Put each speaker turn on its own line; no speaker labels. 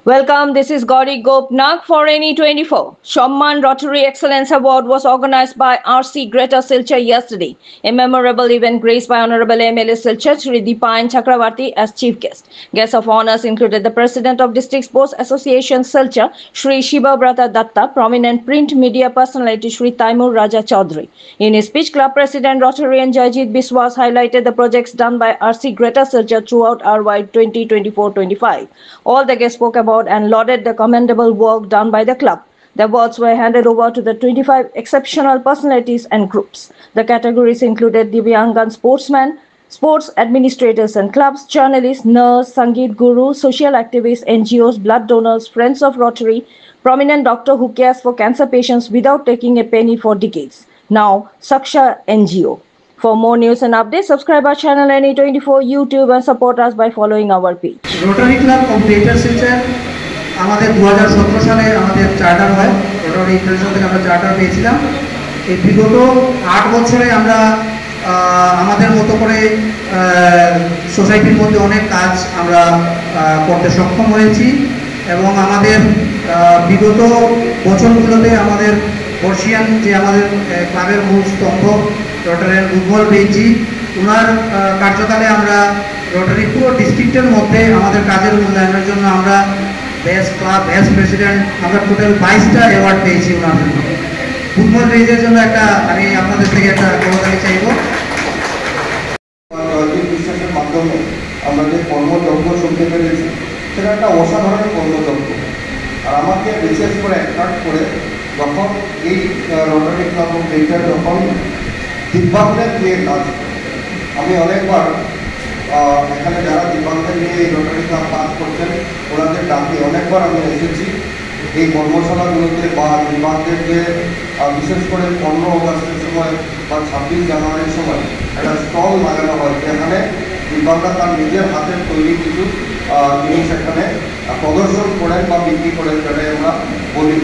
Welcome, this is Gauri Gopnak for NE24. Shamman Rotary Excellence Award was organized by RC Greta Silchar yesterday. A memorable event graced by Honorable MLA Silchar Shri Deepan Chakravarti as chief guest. Guests of honors included the President of District Sports Association Silchar, Shri Shiva Brata Datta, prominent print media personality Shri Taimur Raja Chaudhary. In his speech, Club President Rotarian Jayjit Biswas highlighted the projects done by RC Greta Silchar throughout RY 2024-25. All the guests spoke about and lauded the commendable work done by the club. The awards were handed over to the 25 exceptional personalities and groups. The categories included Divyangan sportsmen, sports administrators and clubs, journalists, nurse, Sangeet guru, social activists, NGOs, blood donors, friends of Rotary, prominent doctor who cares for cancer patients without taking a penny for decades. Now, Saksha NGO. For more news and updates, subscribe our channel NE24 YouTube and support us by following our page.
Rotary Club of Greater Silchar আমাদের 2017 সালে আমাদের charter হয়। Rotary international থেকে আমরা charter পেয়েছিলাম। এই বিগত 8 বছরে আমরা আমাদের মতো করে সোসাইটির মধ্যে অনেক কাজ আমরা করতে সক্ষম হয়েছি এবং আমাদের বিগত বছরগুলোতে আমাদের বর্ষিয়ান যে আমাদের ক্লাবের মূল স্তম্ভ রোটারিয়ান উজ্জ্বল বেজি ওনার কার্যকালে আমরা রোটারি পুরো ডিস্ট্রিক্টের মধ্যে আমাদের কাজের মূল্যায়নের জন্য আমরা বেস্ট ক্লাব বেস্ট প্রেসিডেন্ট আমরা টোটাল 22টা অ্যাওয়ার্ড পেয়েছি ওনার জন্য। উজ্জ্বল বেজের জন্য একটা আমি আপনাদের থেকে একটা করতালি চাইব।
বিশ্বাসের মাধ্যমে আমরা যে কর্মযজ্ঞ শুনতে পেরেছি সেটা একটা অসাধারণ কর্মযজ্ঞ। আর আমাকে বিশেষ করে অ্যাট্রাক্ট করে যখন এই রোটারি ক্লাব অফ গ্রেটার যখন দিব্যাঙ্গদের নিয়ে কাজ করে, আমি অনেকবার এখানে যারা দিব্যাঙ্গদের নিয়ে এই রোটারি ক্লাব কাজ করছেন ওনাদের ডাকে অনেকবার আমি এসেছি এই কর্মশালাগুলোতে বা দিব্যাঙ্গদের যে বিশেষ করে 15 অগাস্টের সময় বা 26 জানুয়ারির সময় একটা স্টল লাগানো হয় যেখানে দিব্যাঙ্গরা তার নিজের হাতের তৈরি কিছু জিনিস এখানে প্রদর্শন করেন বা বিক্রি করেন, যেটাই আমরা বলি।